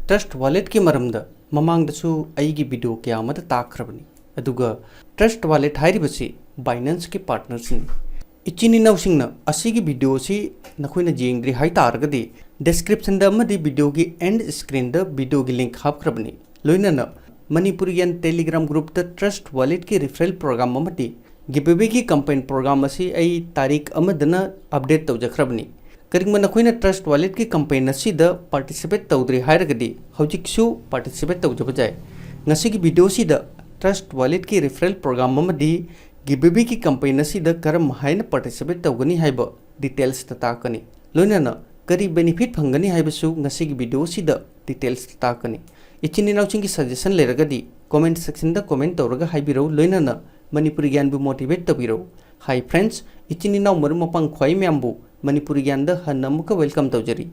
Trust wallet की मरमदा ममांगदसु अईगी video क्या मत ताख्रबनी अदुगा ट्रस्ट वॉलेट हाइरिबसी बाइनेंस की पार्टनर्स नि इचिनी नौसिंगना असीगी वीडियो सी नखोइना जेंग्री हाइ तारगदी डिस्क्रिप्शन द अमदी वीडियो की एंड स्क्रीन द वीडियो की लिंक हापख्रबनी लोइनना मणिपुरियन टेलीग्राम ग्रुप द ट्रस्ट वॉलेट की रिफरल प्रोग्राम अमदी गिवेवे की कैंपेन प्रोग्राम असी अई तारीख अमदना अपडेट तौजख्रबनी करिंगमा नखोइना ट्रस्ट वॉलेट की कैंपेन असिद पार्टिसिपेट तौद्री हाइरगदी हौजिकसु पार्टिसिपेट तौजब जाय ngasi वीडियो सिद ट्रस्ट वॉलेट की रिफरल प्रोग्राम अमदी गिवेवे की कैंपेन असिद करम हाइना पार्टिसिपेट तौगनी हाइब डिटेल्स ताकनी लोइनना करी बेनिफिट फंगनी हाइबसु ngasi वीडियो सिद डिटेल्स ताकनी इचिनी नाउचिंग की सजेशन लेरगदी कमेंट सेक्शन द कमेंट तौरगा हाइबिरो लोइनना मणिपुरी ज्ञान बु मोटिवेट तबिरो हाई फ्रेंड्स इचिनी नाउ मरु मपंग ख्वाई म्यामबु मणिपुरी ज्ञान द हनमुक वेलकम तौजरी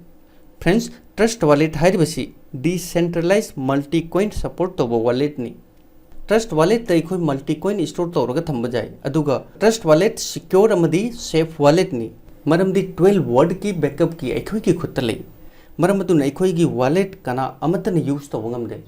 फ्रेंड्स ट्रस्ट वॉलेट हाइरिबसी डिसेंट्रलाइज मल्टी कॉइन सपोर्ट तौब वॉलेट नि ट्रस्ट वॉलेट तैखोई मल्टी कॉइन स्टोर तौरगा थंब जाय अदुगा ट्रस्ट वॉलेट सिक्योर अमदी सेफ वॉलेट नि मरमदी 12 वर्ड की बैकअप की ऐखोई की खुत्त ले मरम अदुना ऐखोई की वॉलेट कना अमतन यूज तौब ngamde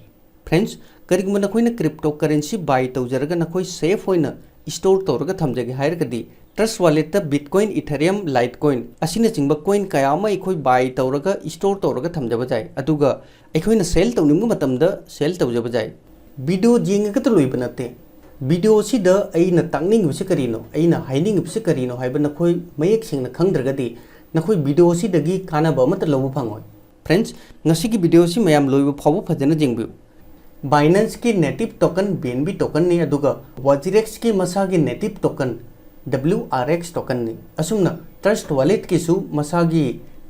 फ्रेंड्स करिगम नखोइना क्रिप्टो करेंसी बाय तौजरगा नखोई सेफ होइना स्टोर तौरगा थंबजेगे हाइरगदी ट्रस्ट वॉलेट द बिटकॉइन इथेरियम लाइटकॉइन असिना चिंबा कॉइन कया अमा ऐखोई बाय तौरगा स्टोर तौरगा थंबजब जाय अदुगा ऐखोइना सेल तौनिंग मतमदा सेल तौजब जाय वीडियो जिंगगा त लोइब नते वीडियो सिद अइना तांगनिंग बिसे करिनो अइना हाइनिंग बिसे करिनो हाइबा नखोई मयेक सिंगना खंगद्रगदी नखोई वीडियो सिदगी कानाबा अमत लौब फंगोय फ्रेंड्स ngasi की वीडियो सि मयाम लोइब फावो फजना जिंगबिउ बाइनेंस की नेटिव टोकन BNB टोकन ने अदुगा वाजिरेक्स की मसा की नेटिव टोकन WRX टोकन ने असुमना ट्रस्ट वॉलेट की सु मसा की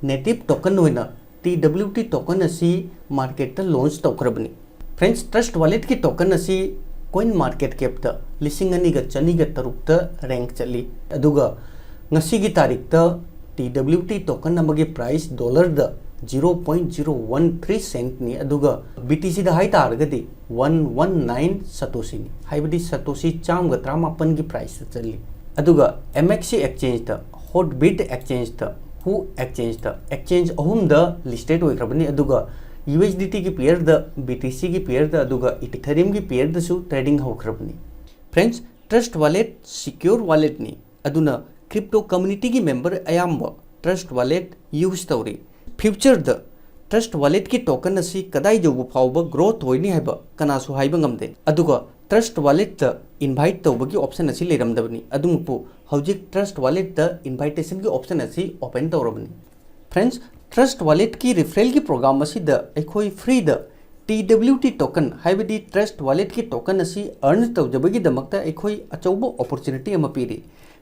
नेटिव टोकन होइना TWT टोकन असी मार्केट लॉन्च तौखरबनी फ्रेंड्स ट्रस्ट वॉलेट की टोकन असी कॉइन मार्केट कैप द लिसिंग अनिगा चनिगा तरुक रैंक चली अदुगा ngasi की तारीख द TWT टोकन नमगे प्राइस डॉलर द 0.013 सेंट नि अदुगा BTC द हाई तारगदी 119 सतोशी नि हाइबदी सतोशी चामगा 38 की प्राइस चली अदुगा MXC एक्सचेंज द हॉटबिट एक्सचेंज द हु एक्सचेंज अहुम द लिस्टेड होइखरबनी अदुगा USDT की पेयर द BTC की पेयर द अदुगा इथेरियम की पेयर द सु ट्रेडिंग होखरबनी friends trust wallet secure wallet नि अदुना क्रिप्टो कम्युनिटी की मेंबर अयाम ट्रस्ट वॉलेट यूज तौरी फ्यूचर द ट्रस्ट वॉलेट की टोकन असी कदाई जौब फाउब ग्रोथ होइनी हाइबा कनासु हाइबा ngamde अदुगा ट्रस्ट वॉलेट द इनवाइट तौबगी ऑप्शन असी लेरमदबनी अदुमुपु हौजिक ट्रस्ट वॉलेट द इनवाइटेशन की ऑप्शन असी ओपन तौरबनी फ्रेंड्स ट्रस्ट वॉलेट की रिफरल की प्रोग्राम असी द एखोई फ्री द TWT टोकन हाइबदी ट्रस्ट वॉलेट की टोकन असी अर्न तौजबगी दमकता एखोई अचौबो अपॉर्चुनिटी अमा पीरी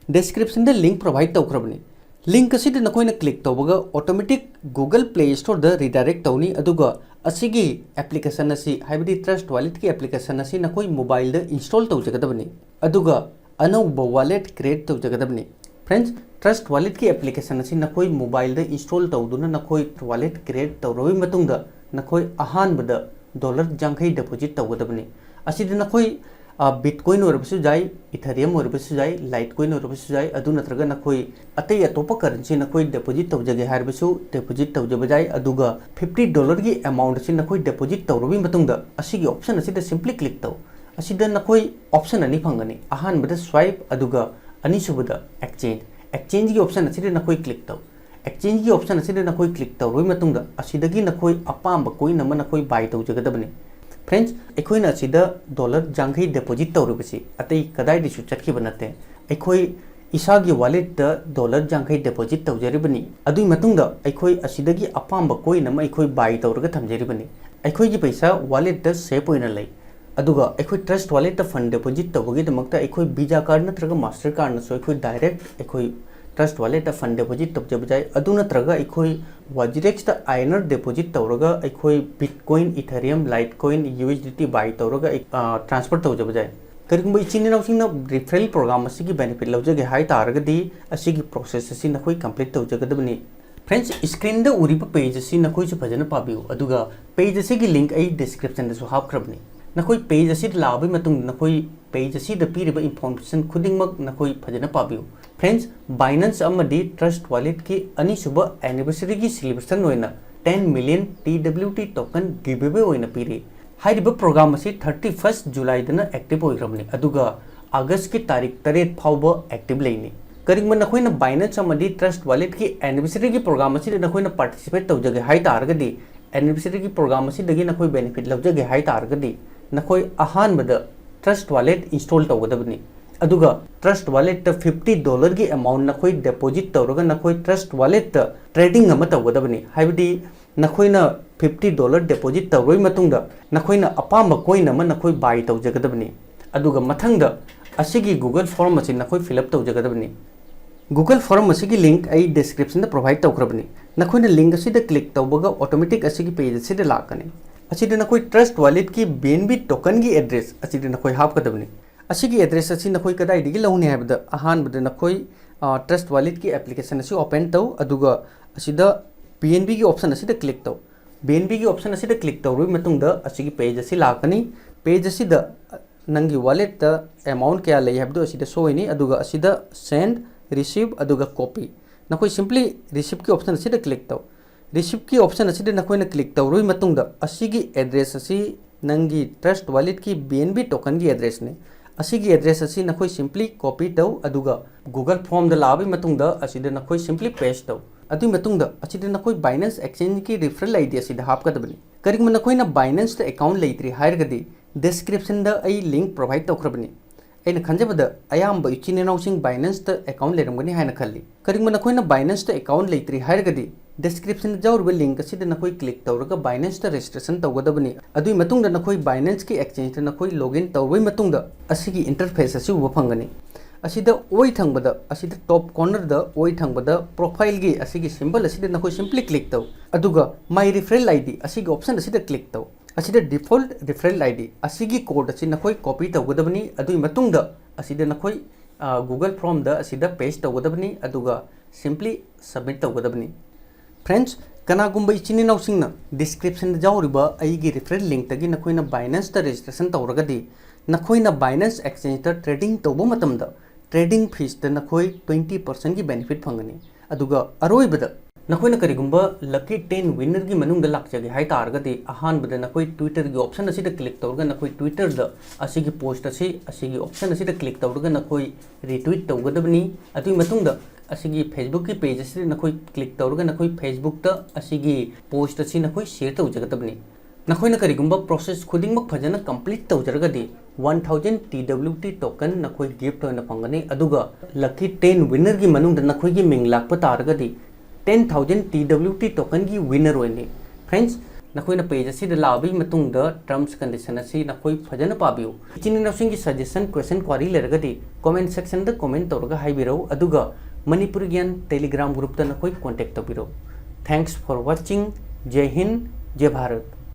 डिस्क्रिप्शन द लिंक प्रोवाइड तौखरबनी लिंक असिद नकोइना क्लिक तौबगा ऑटोमेटिक गूगल प्ले स्टोर द रिडायरेक्ट तौनी अदुगा असिगी एप्लीकेशन असी हाइबदी ट्रस्ट वॉलेट की एप्लीकेशन असी नकोइ मोबाइल द इंस्टॉल तौजगदबनी अदुगा अनौब वॉलेट क्रिएट तौजगदबनी फ्रेंड्स ट्रस्ट वॉलेट की एप्लीकेशन असी नकोइ मोबाइल द इंस्टॉल तौदुना नकोइ वॉलेट क्रिएट तौरबि मतुंगदा नकोइ अहानबद डॉलर 50 डिपॉजिट तौगदबनी असिद नकोइ बिटकॉइन होरबसु जाय इथेरियम होरबसु जाय लाइटकॉइन होरबसु जाय अदु नत्रगा नकोइ अतै अतोप करेंसी नकोइ डिपॉजिट तौजगे हारबसु डिपॉजिट तौजब जाय अदुगा $50 की अमाउंट से नकोइ डिपॉजिट तौरबि मतुंगदा असिगी ऑप्शन असिदा सिंपली क्लिक तौ असिदा नकोइ ऑप्शन अनि फंगनी अहानबद स्वाइप अदुगा अनिसुबदा एक्सचेंज की ऑप्शन असिदा नकोइ क्लिक तौ एक्सचेंज की ऑप्शन असिदा नकोइ क्लिक तौरबि मतुंगदा असिदगी नकोइ अपाम कोइ नम नकोइ बाय तौजगदबनी फ्रेंड्स अखोइना असिदा डॉलर 50 डिपॉजिट तौरबसी अतै कदाइदिसु चटखिब नते अखोइ इसागी वॉलेट द डॉलर 50 डिपॉजिट तौजरिबनी अदुई मतुंगदा अखोइ असिदगी अपाम कोइ नम अखोइ बाय तौरगा थमजरिबनी अखोइगी पैसा वॉलेट द सेफ होइना लई अदुगा अखोइ ट्रस्ट वॉलेट द फंड डिपॉजिट तौबगी दमकता अखोइ वीजा कार्ड नत्रगा मास्टर कार्ड नसो अखोइ डायरेक्ट अखोइ ट्रस्ट वॉलेट द फंड डिपॉजिट तौजब जाय अदु नत्रगा अखोइ वाजिरेक्स द आयनर डिपॉजिट तौरगा अखोइ bitcoin Ethereum Litecoin USDT buy तौरगा ट्रांसफर तौजब जाय करिगुंबा इचिन नाउसिंगना रिफरल प्रोग्राम असिगी बेनिफिट लौजगे हाइ तारगदी असिगी प्रोसेस असी नखोइ कंप्लीट तौजगदबनी फ्रेंड्स स्क्रीन द उरिबा पेज असी नखोइ फजना पाबियो अदुगा पेज असिगी लिंक आई डिस्क्रिप्शन दसु हापख्रबनी नखोइ पेज असी लाबे मतुंग नखोइ पेज असी द पीरिबा इंफॉर्मेशन खुदिंगमक नखोइ फजना पाबियो फ्रेंड्स बाइनेंस अमदी ट्रस्ट वॉलेट की अनिसुबा एनिवर्सरी की सेलिब्रेशन होइना 10 मिलियन TWT टोकन गिवेवे होइना पीरी हाइरिबा प्रोग्राम असी 31 जुलाई दना एक्टिव होइग्रबनी अदुगा अगस्त की तारीख 3 फाउबा एक्टिव लेनी करिंगमन नखोइना बाइनेंस अमदी ट्रस्ट वॉलेट की एनिवर्सरी की प्रोग्राम असी नखोइना पार्टिसिपेट तौजगे हाइ तारगदी एनिवर्सरी की प्रोग्राम असी दगी नखोइ बेनिफिट लौजगे हाइ तारगदी नखोइ अहानबदा ट्रस्ट वॉलेट इंस्टॉल तौगदबनी अदुगा ट्रस्ट वॉलेट $50 की अमाउंट नखोइ डिपॉजिट तौरगा नखोइ ट्रस्ट वॉलेट ट्रेडिंग अमा तौगदबनी हाइबदी नखोइना $50 डिपॉजिट तौरोइ मतुंगदा नखोइना अपाम कोइन अमा नखोइ बाय तौजगदबनी अदुगा मथंगदा असिगी गूगल फॉर्म असी नखोइ फिलअप तौजगदबनी गूगल फॉर्म असिगी लिंक आई डिस्क्रिप्शन द प्रोवाइड तौखरबनी नखोइना लिंक असिदा क्लिक तौबगा ऑटोमेटिक असिगी पेज असिदा लाकने असिदा नखोइ ट्रस्ट वॉलेट की BNB टोकन की एड्रेस असिदा नखोइ हापकदबनी असिगी एड्रेस असी नखोइ कदाइदिगी लौनी हाबदा अहानबदा नखोइ ट्रस्ट वॉलेट की एप्लीकेशन असी ओपन तौ अदुगा असिदा BNB की ऑप्शन असिदा क्लिक तौ BNB की ऑप्शन असिदा क्लिक तौरुइ मतुंगदा असिगी पेज असी लाकनी पेज असिदा नंगी वॉलेट अमाउंट क्या लई हाबदो असिदा सोइनी अदुगा असिदा सेंड रिसीव अदुगा कॉपी नखोइ सिंपली रिसीव की ऑप्शन असिदा क्लिक तौ रिसीव की ऑप्शन असिदा नखोइना क्लिक तौरुइ मतुंगदा असिगी एड्रेस असी नंगी ट्रस्ट वॉलेट की BNB टोकन की एड्रेस ने असिगी एड्रेस असी नखोइ सिंपली कॉपी तौ अदुगा गूगल फॉर्म द लाबी मतुंगदा असिदा नखोइ सिंपली पेस्ट तौ अदुइ मतुंगदा असिदा नखोइ बाइनेंस एक्सचेंज की रेफरल आईडी असिदा हापकदबनी करिंगम नखोइना बाइनेंस द अकाउंट लेइत्री हायरगदी डिस्क्रिप्शन द आई लिंक प्रोवाइड तौखरबनी अैन खंजबदा अयाम इचिन इनाउसिंग बाइनेंस द अकाउंट लेरमगनी हायना खल्ली करिंगम नखोइना बाइनेंस द अकाउंट लेइत्री हायरगदी डिस्क्रिप्शन जाउरबा लिंक असिदा नखोइ क्लिक तौरगा बाइनेंस द रजिस्ट्रेशन तौगदबनी अदुइ मतुंगदा नखोइ बाइनेंस की एक्सचेंज द नखोइ लॉगिन तौरबई मतुंगदा असिगी इंटरफेस असी उबा फंगनी असिदा ओइ थंगबदा असिदा टॉप कॉर्नर द ओइ थंगबदा प्रोफाइल की असिगी सिंबल असिदा नखोइ सिंपली क्लिक तौ अदुगा माय रेफरल आईडी असिगी ऑप्शन असिदा क्लिक तौ असिदा डिफॉल्ट रेफरल आईडी असिगी कोड असी नखोइ कॉपी तौगदबनी अदुइ मतुंगदा असिदा नखोइ गूगल फॉर्म द असिदा पेस्ट तौगदबनी अदुगा सिंपली सबमिट तौगदबनी फ्रेंड्स कनागुंबा इचिन इनाउसिंगना डिस्क्रिप्शन द जाउरिबा अइगी रेफरल लिंक तगी नखोइना बाइनेंस द रजिस्ट्रेशन तौरगदी नखोइना बाइनेंस एक्सचेंज द ट्रेडिंग तौबा मतमदा ट्रेडिंग फीस द नखोइ 20% की बेनिफिट फंगनी अदुगा अरोइबदा नखोइना करिगुंबा लकी 10 विनर की मनुंग लाक्चगे हाइ तारगदी अहानबदा नखोइ ट्विटर की ऑप्शन असिदा क्लिक तौरगा नखोइ ट्विटर द असिगी पोस्ट असिगी ऑप्शन असिदा क्लिक तौरगा नखोइ रिट्वीट तौगदबनी अदुइ मतुंगदा असिगी फेसबुक की पेज असिदा नखोइ क्लिक तौरगा नखोइ फेसबुक द असिगी पोस्ट असि नखोइ शेयर तौजगदबनी नखोइना करिगुंबा प्रोसेस खुदिंगमक फजना कंप्लीट तौजरगदी 1000 TWT टोकन नखोइ गिफ्ट होइना फंगनी अदुगा लकी 10 विनर की मनुंग द नखोइ की मिंग लाकपा तारगदी 10,000 TWT टोकन की विनर होइनी फ्रेंड्स नखोइना पेज असिद लाबी मतुंग द टर्म्स कंडीशन असी नखोइ फजन पाबियो इचिन नौसिंग की सजेशन क्वेश्चन क्वारी लेरगदी कमेंट सेक्शन द कमेंट तौरगा हाइबिरो अदुगा मणिपुर ज्ञान टेलीग्राम ग्रुप द नखोइ कांटेक्ट तौबिरो थैंक्स फॉर वाचिंग जय हिंद जय भारत।